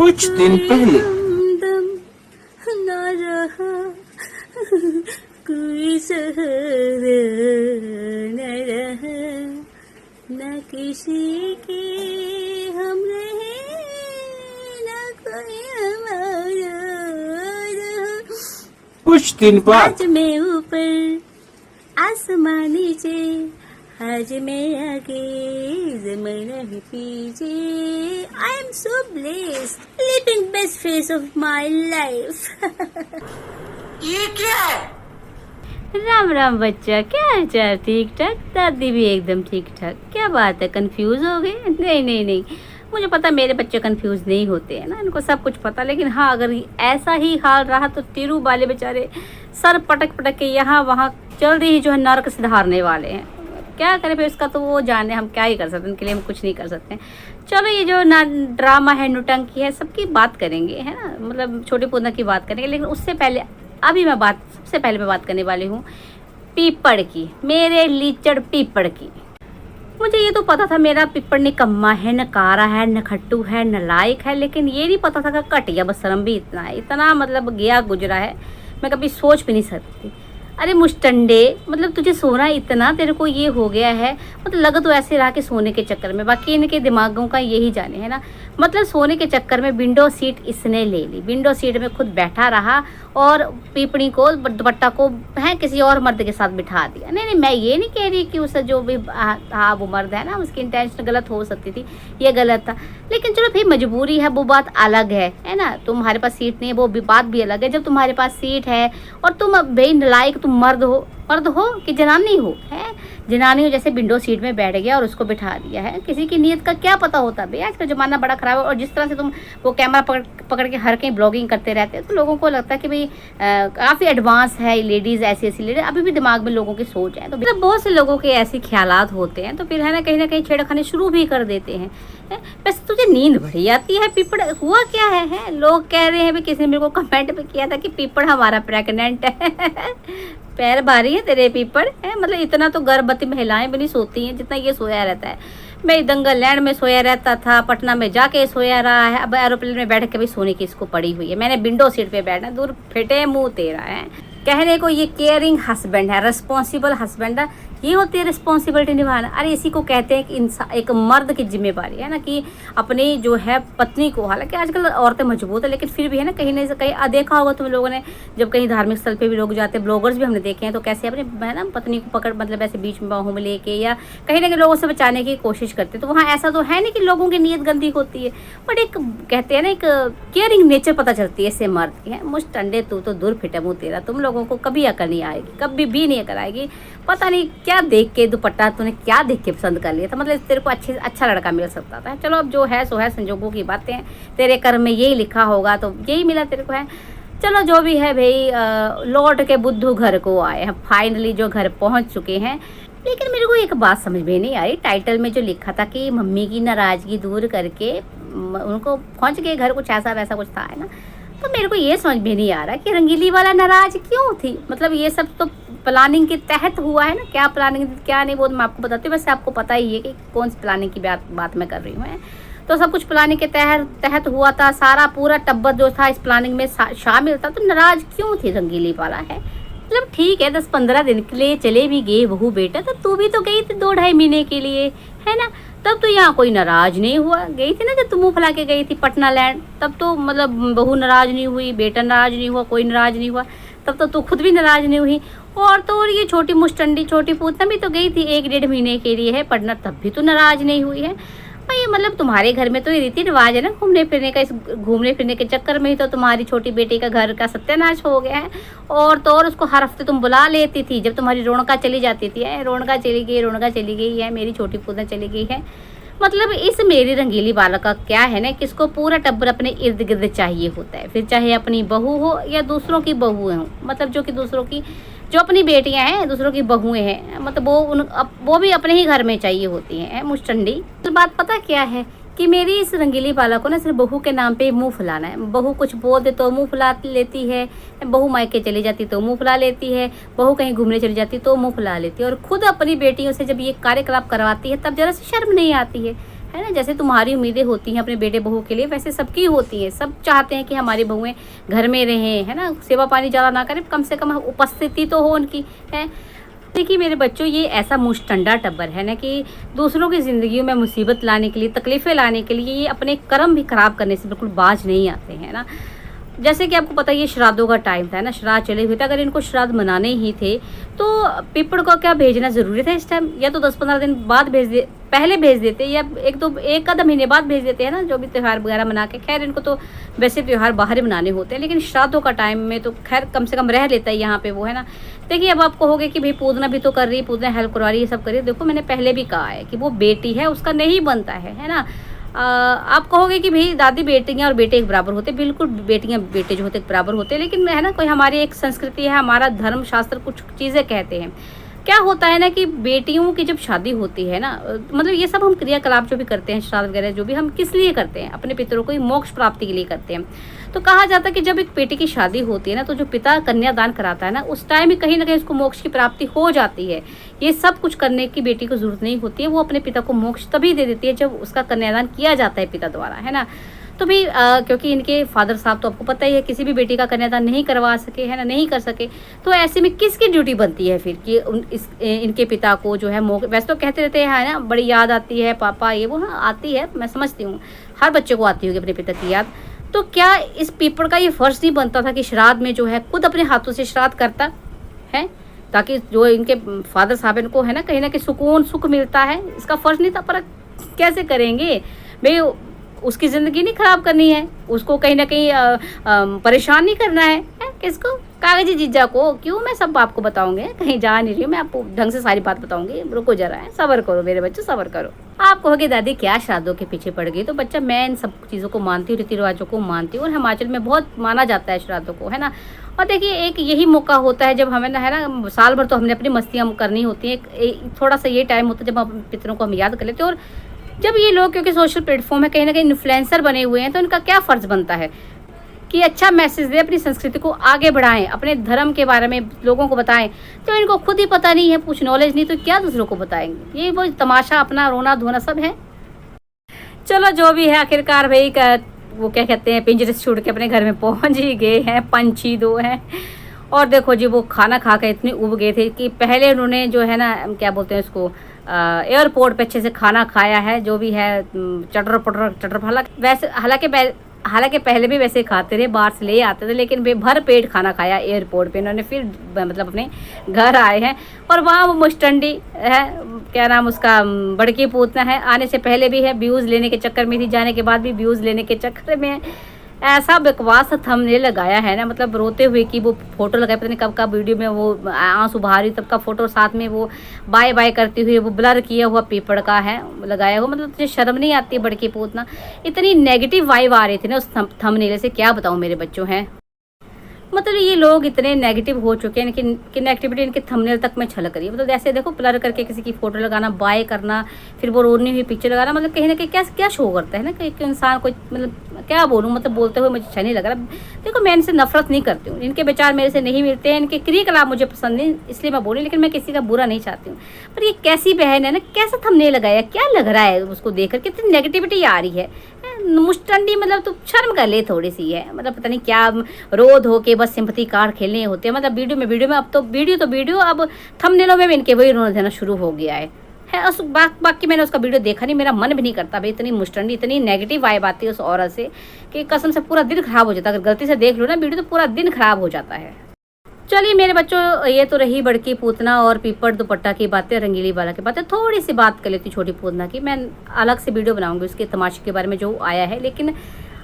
कुछ दिन पहले दम ना रहा कोई सहारा न रहा न किसी के हम रहे न कोई हमारा रहा। कुछ दिन बाद आज मैं ऊपर आसमान नीचे, आज मैं आगे ज़माना है पीछे। I am so blessed, living best phase of my life. ये क्या है? राम राम बच्चा, क्या हाल चाल? ठीक ठाक? दादी भी एकदम ठीक ठाक। क्या बात है, कंफ्यूज हो गए? नहीं नहीं नहीं, मुझे पता मेरे बच्चे कंफ्यूज नहीं होते हैं ना, इनको सब कुछ पता। लेकिन हाँ, अगर ऐसा ही हाल रहा तो तिरु वाले बेचारे सर पटक पटक के यहाँ वहाँ जल्दी ही जो है नरक से धारने वाले हैं। क्या करें फिर, उसका तो वो जाने, हम क्या ही कर सकते हैं, उनके लिए हम कुछ नहीं कर सकते। चलो, ये जो ना ड्रामा है, नौटंकी है, सबकी बात करेंगे, है ना, मतलब छोटी पूतना की बात करेंगे। लेकिन उससे पहले अभी सबसे पहले मैं बात करने वाली हूँ पीपड़ की, मेरे लीचड़ पीपड़ की। मुझे ये तो पता था मेरा पीपड़ निकम्मा है, न कारा है, न खट्टू है, न लायक है, लेकिन ये नहीं पता था कि कटिया बसरम भी इतना है, इतना मतलब गया गुजरा है, मैं कभी सोच भी नहीं सकती। अरे मुस्टंडे, मतलब तुझे सोना इतना, तेरे को ये हो गया है, मतलब लगा तो ऐसे रहा कि सोने के चक्कर में, बाकी इनके दिमागों का यही जाने, है ना। मतलब सोने के चक्कर में विंडो सीट इसने ले ली, विंडो सीट में खुद बैठा रहा और पीपड़ी को, दुपट्टा को है किसी और मर्द के साथ बिठा दिया। नहीं नहीं, मैं ये नहीं कह रही कि उसे जो भी हाँ वो मर्द है ना, उसकी इंटेंशन गलत हो सकती थी, ये गलत था। लेकिन चलो भाई, मजबूरी है, वो बात अलग है ना। तुम्हारे पास सीट नहीं है, वो भी बात भी अलग है। जब तुम्हारे पास सीट है और तुम भाई नालायक, तुम मर्द हो कि जनानी हो, है जनानी हो, जैसे विंडो सीट में बैठ गया और उसको बिठा दिया है। किसी की नीयत का क्या पता होता भाई, आज का ज़माना बड़ा ख़राब है। और जिस तरह से तुम वो कैमरा पकड़ के हर कहीं ब्लॉगिंग करते रहते हैं, तो लोगों को लगता है कि भाई काफ़ी एडवांस है लेडीज़, ऐसी लेडीज अभी भी दिमाग में लोगों की सोच है। तो मतलब बहुत से लोगों के ऐसे ख्यालात होते हैं, तो फिर है ना, कहीं छेड़खानी शुरू भी कर देते हैं। वैसे तुझे नींद बड़ी आती है पीपड़, हुआ क्या है? लोग कह रहे हैं, भी किसी ने मेरे को कमेंट पे किया था कि पीपड़ हमारा प्रेग्नेंट है। पैर भारी है तेरे पीपड़, है मतलब इतना तो गर्भवती महिलाएं भी नहीं सोती हैं जितना ये सोया रहता है। मैं दंगल लैंड में सोया रहता था, पटना में जाके सोया रहा है, अब एरोप्लेन में बैठ के भी सोने की इसको पड़ी हुई है। मैंने विंडो सीट पे बैठना, दूर फिटे मुंह तेरा है। कहने को ये केयरिंग हस्बैंड है, रिस्पॉन्सिबल हस्बैंड है, ये होती है रिस्पॉन्सिबिलिटी निभाना। अरे इसी को कहते हैं कि इंसान, एक मर्द की जिम्मेवारी है ना, कि अपनी जो है पत्नी को, हालांकि आजकल औरतें मजबूत है, लेकिन फिर भी है ना, कहीं ना कहीं देखा होगा तुम लोगों ने, जब कहीं धार्मिक स्थल पे भी लोग जाते हैं, ब्लॉगर्स भी हमने देखे हैं, तो कैसे अपने है ना पत्नी को पकड़, मतलब ऐसे बीच में बाहों में लेके या कहीं ना कहीं लोगों से बचाने की कोशिश करते हैं। तो वहाँ ऐसा तो है नहीं कि लोगों की नीयत गंदी होती है, बट एक कहते हैं ना, एक केयरिंग नेचर पता चलती है इससे मर्द की। है मुझ टंडे, तू तो दूर फिटे मुँह तेरा, तुम लोगों को कभी अकल नहीं आएगी, कभी भी नहीं अकल आएगी। पता नहीं क्या देख के दुपट्टा तूने क्या देख के पसंद कर लिया था, मतलब तेरे को अच्छा लड़का मिल सकता था। चलो अब जो है सो है, संजोगों की बातें हैं, तेरे कर्म में यही लिखा होगा तो यही मिला तेरे को, है। चलो जो भी है भाई, लौट के बुद्धू घर को आए हैं, फाइनली जो घर पहुंच चुके हैं। लेकिन मेरे को एक बात समझ में नहीं आ रही, टाइटल में जो लिखा था कि मम्मी की नाराज़गी दूर करके उनको पहुँच गए घर, कुछ ऐसा वैसा कुछ था, है ना। तो मेरे को ये समझ में नहीं आ रहा कि रंगीली वाला नाराज क्यों थी। मतलब ये सब तो प्लानिंग के तहत हुआ है ना, क्या प्लानिंग क्या नहीं वो मैं आपको बताती हूँ। वैसे आपको पता ही है कि कौन सी प्लानिंग की बात मैं कर रही हूँ। तो सब कुछ प्लानिंग के तहत हुआ था, सारा पूरा टब्बर जो था इस प्लानिंग में शामिल था। तो नाराज क्यों थी रंगीली वाला, है मतलब ठीक है 10-15 दिन के लिए चले भी गए बहू बेटा, तो तू भी तो गई थी 2-2.5 महीने के लिए, है ना। तब तो यहाँ कोई नाराज नहीं हुआ। गई थी ना जब तुम मुँह फैला के गई थी पटना लैंड, तब तो मतलब बहू नाराज नहीं हुई, बेटा नाराज नहीं हुआ, कोई नाराज नहीं हुआ। तब तो तू खुद भी नाराज नहीं हुई। और तो और ये छोटी मुस्टंडी छोटी पूतना भी तो गई थी 1-1.5 महीने के लिए है पटना, तब भी तो नाराज नहीं हुई है भाई। मतलब तुम्हारे घर में तो ये रीति रिवाज है ना घूमने फिरने का, इस घूमने फिरने के चक्कर में ही तो तुम्हारी छोटी बेटी का घर का सत्यानाश हो गया है। और तो और उसको हर हफ्ते तुम बुला लेती थी, जब तुम्हारी रौनका चली जाती थी, रौनका चली गई है, मेरी छोटी पूतना चली गई है। मतलब इस मेरी रंगीली बाला का क्या है ना कि इसको पूरा टब्बर अपने इर्द गिर्द चाहिए होता है, फिर चाहे अपनी बहू हो या दूसरों की बहुएं हो, मतलब जो कि दूसरों की जो अपनी बेटियां हैं दूसरों की बहुएं हैं, मतलब वो भी अपने ही घर में चाहिए होती हैं। मुस्टंडी तो बात पता क्या है कि मेरी इस रंगीली बाला को ना सिर्फ बहू के नाम पे मुंह फुलाना है। बहू कुछ बोल दे तो मुंह फुला लेती है, बहू मायके चली जाती तो मुंह फुला लेती है, बहू कहीं घूमने चली जाती तो मुंह फुला लेती है। और खुद अपनी बेटियों से जब ये कार्यकलाप करवाती है तब जरा सी शर्म नहीं आती है है ना। जैसे तुम्हारी उम्मीदें होती हैं अपने बेटे बहू के लिए, वैसे सबकी होती हैं। सब चाहते हैं कि हमारी बहुएं घर में रहें, है ना, सेवा पानी ज़्यादा ना करें, कम से कम उपस्थिति तो हो उनकी, है। देखिए मेरे बच्चों, ये ऐसा मुश्तंडा टब्बर है ना कि दूसरों की ज़िंदगियों में मुसीबत लाने के लिए, तकलीफ़ें लाने के लिए ये अपने कर्म भी ख़राब करने से बिल्कुल बाज नहीं आते हैं ना। जैसे कि आपको पता है ये श्राद्धों का टाइम था ना, श्राद्ध चले हुए थे। अगर इनको श्राद्ध मनाने ही थे तो पीपड़ को क्या भेजना ज़रूरी था इस टाइम? या तो 10-15 दिन बाद पहले भेज देते, या एक आधा महीने बाद भेज देते हैं ना, जो भी त्यौहार वगैरह मना के। खैर इनको तो वैसे त्यौहार बाहर ही मनाने होते हैं, लेकिन श्राद्धों का टाइम में तो खैर कम से कम रह लेता है यहाँ पे वो, है ना। देखिए अब आप कहोगे कि भाई पूजना भी तो कर रही है, पूजना हेल्प करवा रही है, सब कर रही है। देखो मैंने पहले भी कहा है कि वो बेटी है, उसका नहीं बनता है ना। आप कहोगे कि भाई दादी बेटियां और बेटे एक बराबर होते, बिल्कुल बेटियां बेटे जो होते एक बराबर होते, लेकिन है ना कोई हमारी एक संस्कृति है, हमारा धर्म शास्त्र कुछ चीज़ें कहते हैं। क्या होता है ना कि बेटियों की जब शादी होती है ना, मतलब ये सब हम क्रियाकलाप जो भी करते हैं, श्राद्ध वगैरह जो भी, हम किस लिए करते हैं? अपने पितरों को मोक्ष प्राप्ति के लिए करते हैं। तो कहा जाता है कि जब एक बेटी की शादी होती है ना, तो जो पिता कन्यादान कराता है ना, उस टाइम ही कहीं ना कहीं उसको मोक्ष की प्राप्ति हो जाती है। ये सब कुछ करने की बेटी को जरूरत नहीं होती है, वो अपने पिता को मोक्ष तभी दे देती है जब उसका कन्यादान किया जाता है पिता द्वारा, है ना। तो भी क्योंकि इनके फादर साहब तो आपको पता ही है किसी भी बेटी का कन्यादान नहीं करवा सके, है ना, नहीं कर सके। तो ऐसे में किसकी ड्यूटी बनती है फिर कि इनके पिता को जो है वैसे तो कहते रहते हैं, है ना, बड़ी याद आती है पापा ये वो, हाँ आती है, मैं समझती हूँ, हर बच्चे को आती होगी अपने पिता की याद। तो क्या इस पीपड़ का ये फर्ज नहीं बनता था कि श्राद्ध में जो है खुद अपने हाथों से श्राद्ध करता है, ताकि जो इनके फादर साहब इनको है ना कहीं सुकून सुख मिलता है? इसका फर्ज नहीं था, पर कैसे करेंगे भाई? उसकी ज़िंदगी नहीं ख़राब करनी है, उसको कहीं ना कहीं परेशान नहीं करना है, किसको? कागजी जीजा को। क्यों? मैं सब आपको बताऊंगी, कहीं जा नहीं रही हूँ, मैं आपको ढंग से सारी बात बताऊंगी। रुको जरा, है, सब्र करो मेरे बच्चों, सब्र करो। आप कहोगे दादी क्या श्राद्धों के पीछे पड़ गई? तो बच्चा मैं इन सब चीज़ों को मानती हूँ, रीति रिवाजों को मानती हूँ, और हिमाचल में बहुत माना जाता है श्राद्धों को, है ना। और देखिए एक यही मौका होता है जब हमें ना, है ना, साल भर तो हमने अपनी मस्तियाँ करनी होती है, थोड़ा सा ये टाइम होता है जब हम पितरों को हम याद कर लेते हैं। और जब ये लोग क्योंकि सोशल प्लेटफॉर्म है, कहीं ना कहीं इन्फ्लुएंसर बने हुए हैं, तो इनका क्या फ़र्ज़ बनता है कि अच्छा मैसेज दे, अपनी संस्कृति को आगे बढ़ाएं, अपने धर्म के बारे में लोगों को बताएं। तो इनको खुद ही पता नहीं है, कुछ नॉलेज नहीं, तो क्या दूसरों को बताएंगे? ये वो तमाशा, अपना रोना धोना सब है। चलो जो भी है, आखिरकार भाई वो क्या कहते हैं, पिंजरे से छूट के अपने घर में पहुंच ही गए हैं, पंछी दो हैं। और देखो जी वो खाना खा के इतने उब गए थे कि पहले उन्होंने जो है ना, क्या बोलते हैं उसको, एयरपोर्ट पे अच्छे से खाना खाया है, जो भी है चटर पटर, हालांकि पहले भी वैसे खाते रहे, बाहर से ले आते थे, लेकिन वे भर पेट खाना खाया एयरपोर्ट पे इन्होंने। फिर मतलब अपने घर आए हैं, और वहाँ वो मुस्टंडी है, क्या नाम उसका, बड़की पूतना है, आने से पहले भी है, व्यूज़ लेने के चक्कर में थी, जाने के बाद भी व्यूज़ लेने के चक्कर में ऐसा बकवास थंबनेल लगाया है ना, मतलब रोते हुए कि वो फोटो लगाए, पता नहीं कब का वीडियो में वो आंसू बहा रही, तब का फोटो, साथ में वो बाय बाय करती हुई वो ब्लर किया हुआ पीपड़ का है लगाया हुआ। मतलब तुझे शर्म नहीं आती बड़की पूतना? इतनी नेगेटिव वाइब आ रही थी ना उस थंबनेल से, क्या बताऊँ मेरे बच्चों हैं। मतलब ये लोग इतने नेगेटिव हो चुके हैं कि नेगेटिविटी इनके थंबनेल तक में छलक रही है। मतलब ऐसे देखो ब्लर करके किसी की फोटो लगाना, बाय करना, फिर वो रोनी हुई पिक्चर लगाना, मतलब कहीं ना कहीं क्या क्या शो करता है ना कि इंसान को, मतलब क्या बोलूँ, मतलब बोलते हुए मुझे अच्छा नहीं लग रहा। देखो मैं इनसे नफरत नहीं करती हूँ, इनके विचार मेरे से नहीं मिलते हैं, इनके क्रियाकलाप मुझे पसंद नहीं, इसलिए मैं बोली, लेकिन मैं किसी का बुरा नहीं चाहती हूँ। पर ये कैसी बहन है ना, कैसा थंबनेल लगाया, क्या लग रहा है उसको देखकर, कितनी नेगेटिविटी आ रही है, मुस्टंडी। मतलब तो शर्म कर ले थोड़ी सी है, मतलब पता नहीं क्या रोध हो के बस सिंपैथी कार्ड खेलने होते हैं। मतलब वीडियो में अब तो वीडियो अब थंबनेलों में भी इनके वही रोना देना शुरू हो गया है। बाकी मैंने उसका वीडियो देखा नहीं, मेरा मन भी नहीं करता भाई, इतनी मुस्टंडी, इतनी नेगेटिव वाइब आती है उस औरत से कि कसम से पूरा दिन खराब हो जाता है। अगर गलती से देख लो ना वीडियो तो पूरा दिन खराब हो जाता है। चलिए मेरे बच्चों, ये तो रही बड़की पूतना और पीपड़ दुपट्टा की बातें, रंगीली वाला की बातें। थोड़ी सी बात कर लेती छोटी पूतना की, मैं अलग से वीडियो बनाऊंगी उसके तमाशे के बारे में जो आया है। लेकिन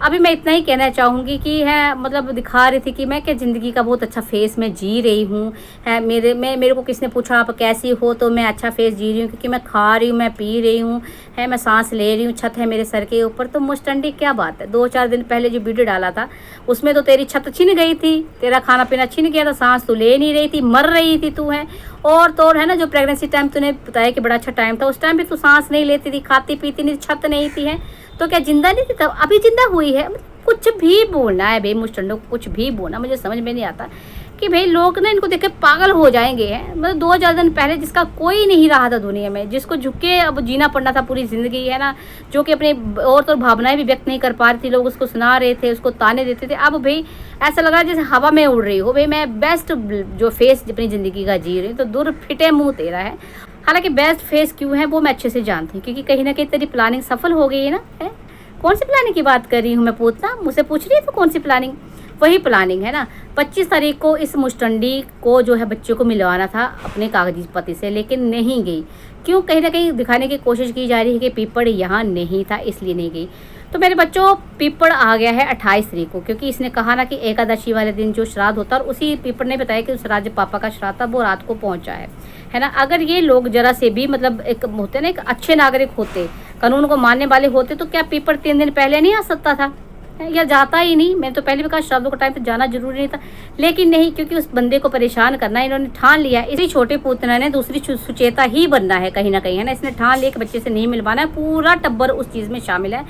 अभी मैं इतना ही कहना चाहूँगी कि है, मतलब दिखा रही थी कि मैं क्या ज़िंदगी का बहुत अच्छा फेस मैं जी रही हूँ, है। मेरे को किसने पूछा आप कैसी हो, तो मैं अच्छा फेस जी रही हूँ क्योंकि मैं खा रही हूँ, मैं पी रही हूँ, है, मैं सांस ले रही हूँ, छत है मेरे सर के ऊपर। तो मुस्टंडी क्या बात है, 2-4 दिन पहले जो वीडियो डाला था उसमें तो तेरी छत छिन गई थी, तेरा खाना पीना छिन गया था, सांस तो ले नहीं रही थी, मर रही थी तू, है। और तो है ना, जो प्रेगनेंसी टाइम तूने बताया कि बड़ा अच्छा टाइम था, उस टाइम भी तू सांस नहीं लेती थी, खाती पीती नहीं, छत नहीं थी, है। तो क्या जिंदा नहीं थी तब? अभी जिंदा हुई है? कुछ भी बोलना है भाई मुस्टंडो, कुछ भी बोलना, मुझे समझ में नहीं आता कि भाई लोग ना इनको देख के पागल हो जाएंगे हैं। मतलब 2000 दिन पहले जिसका कोई नहीं रहा था दुनिया में, जिसको झुक के अब जीना पड़ना था पूरी ज़िंदगी, है ना, जो कि अपने और तो भावनाएं भी व्यक्त नहीं कर पा रही थी, लोग उसको सुना रहे थे, उसको ताने देते थे। अब भाई ऐसा लग रहा है जैसे हवा में उड़ रही हो। भाई मैं बेस्ट जो फेस अपनी ज़िंदगी का जी रही हूँ, तो दूर फिटे मुँह तेरा है। हालांकि बेस्ट फेस क्यों है वो मैं अच्छे से जानती हूँ, क्योंकि कहीं ना कहीं तेरी प्लानिंग सफल हो गई है ना। है कौन सी प्लानिंग की बात कर रही हूँ मैं पूछना, मुझसे पूछ रही है तो कौन सी प्लानिंग? वही प्लानिंग है ना। 25 तारीख को इस मुस्टंडी को जो है बच्चे को मिलवाना था अपने कागजी पति से, लेकिन नहीं गई। क्यों? कहीं ना कहीं दिखाने की कोशिश की जा रही है कि पीपड़ यहाँ नहीं था, इसलिए नहीं गई। तो मेरे बच्चों, पीपड़ आ गया है 28 तारीख को, क्योंकि इसने कहा ना कि एकादशी वाले दिन जो श्राद्ध होता है, और उसी पीपड़ ने बताया कि उस राज्य पापा का श्राद्ध था वो रात को पहुंचा है ना। अगर ये लोग जरा से भी मतलब एक होते ना, एक अच्छे नागरिक होते, कानून को मानने वाले होते, तो क्या पीपड़ 3 दिन पहले नहीं आ सकता था, या जाता ही नहीं? मैंने तो पहले भी कहा श्राद्धों का टाइम तो जाना जरूरी नहीं था, लेकिन नहीं, क्योंकि उस बंदे को परेशान करना इन्होंने ठान लिया। इसी छोटे पुतना ने दूसरी सुचेता ही बनना है कहीं ना कहीं, है ना। इसने ठान लिया कि बच्चे से नहीं मिलवाना है। पूरा टब्बर उस चीज़ में शामिल है।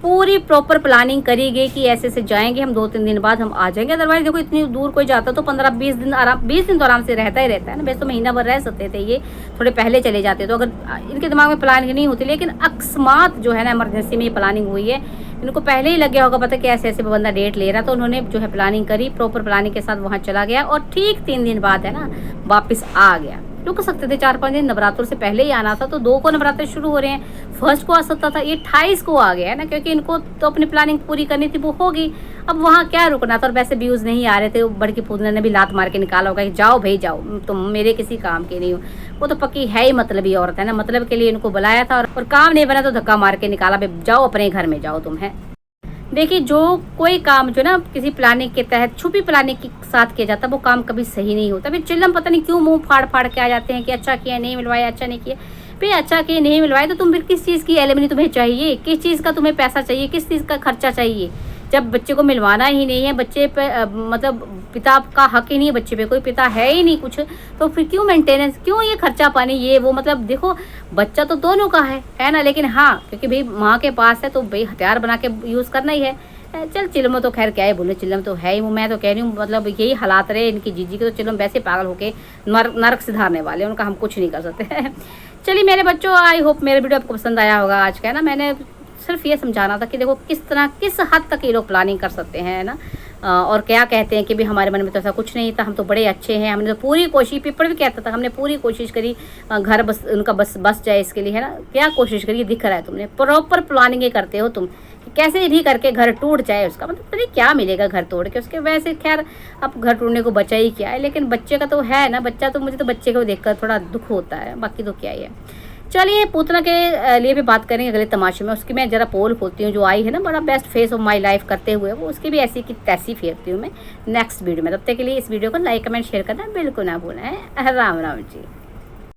पूरी प्रॉपर प्लानिंग करी गई कि ऐसे से जाएंगे हम, 2-3 दिन बाद हम आ जाएंगे। अदरवाइज देखो इतनी दूर कोई जाता तो 15-20 दिन आराम, 20 दिन तो आराम से रहता ही रहता है ना। वैसे तो महीना भर रह सकते थे, ये थोड़े पहले चले जाते तो, अगर इनके दिमाग में प्लानिंग नहीं होती। लेकिन अकस्मात जो है ना, इमरजेंसी में ये प्लानिंग हुई है। इनको पहले ही लग गया होगा पता कि ऐसे ऐसे बंदा डेट ले रहा, तो उन्होंने जो है प्लानिंग करी, प्रॉपर प्लानिंग के साथ वहाँ चला गया, और ठीक 3 दिन बाद है ना वापस आ गया। रुक सकते थे 4-5 दिन, नवरात्रों से पहले ही आना था। तो 2 को नवरात्र शुरू हो रहे हैं, 1 को आ सकता था, ये 28 को आ गया है ना, क्योंकि इनको तो अपनी प्लानिंग पूरी करनी थी, वो होगी। अब वहाँ क्या रुकना था, और वैसे व्यूज़ नहीं आ रहे थे। बड़की पूतना ने भी लात मार के निकाला होगा कि जाओ भाई जाओ, तुम मेरे किसी काम के नहीं हो। वो तो पक्की है ही मतलबी औरत है ना, मतलब के लिए इनको बुलाया था, और काम नहीं बना तो धक्का मार के निकाला, भाई जाओ अपने घर में जाओ तुम। है देखिए, जो कोई काम जो ना किसी प्लानिंग के तहत छुपी प्लानिंग के साथ किया जाता है, वो काम कभी सही नहीं होता। फिर चिल्लम पता नहीं क्यों मुंह फाड़ फाड़ के आ जाते हैं कि अच्छा किया नहीं मिलवाया, अच्छा नहीं किया। फिर अच्छा किया नहीं मिलवाया तो तुम फिर किस चीज़ की एलिमनी तुम्हें चाहिए, किस चीज़ का तुम्हें पैसा चाहिए, किस चीज़ का खर्चा चाहिए? जब बच्चे को मिलवाना ही नहीं है, बच्चे पे मतलब पिता का हक ही नहीं है, बच्चे पे कोई पिता है ही नहीं कुछ, तो फिर क्यों मेंटेनेंस, क्यों ये खर्चा पानी, ये वो। मतलब देखो, बच्चा तो दोनों का है ना, लेकिन हाँ, क्योंकि भाई माँ के पास है तो भाई हथियार बना के यूज़ करना ही है। चल चिलम तो खैर क्या है बोले, चिलम तो है ही। मैं तो कह रही हूँ मतलब यही हालात रहे इनकी जीजी के, तो चिलम वैसे पागल होके नरक सिधारने वाले, उनका हम कुछ नहीं कर सकते। चलिए मेरे बच्चों, आई होप मेरा वीडियो आपको पसंद आया होगा आज का, है ना। मैंने सिर्फ ये समझाना था कि देखो किस तरह, किस हद तक ये लोग प्लानिंग कर सकते हैं ना, और क्या कहते हैं कि भी हमारे मन में तो ऐसा कुछ नहीं था, हम तो बड़े अच्छे हैं, हमने तो पूरी कोशिश, पीपड़ भी कहता था हमने पूरी कोशिश करी घर बस उनका बस जाए इसके लिए, है ना। क्या कोशिश करी दिख रहा है, तुमने प्रॉपर प्लानिंग करते हो तुम, कैसे भी करके घर टूट जाए उसका, मतलब पता नहीं क्या मिलेगा घर तोड़ के उसके। वैसे खैर अब घर टूटने को बचा ही क्या है, लेकिन बच्चे का तो है ना, बच्चा तो, मुझे तो बच्चे को देखकर थोड़ा दुख होता है, बाकी तो क्या ही है। चलिए पूतना के लिए भी बात करेंगे अगले तमाशे में। उसकी मैं ज़रा पोल खोलती हूँ जो आई है ना, बड़ा best face of my life करते हुए, वो उसकी भी ऐसी की तैसी फेरती हूँ मैं नेक्स्ट वीडियो में। तब तक के लिए इस वीडियो को लाइक कमेंट शेयर करना बिल्कुल ना भूलें। राम राम जी।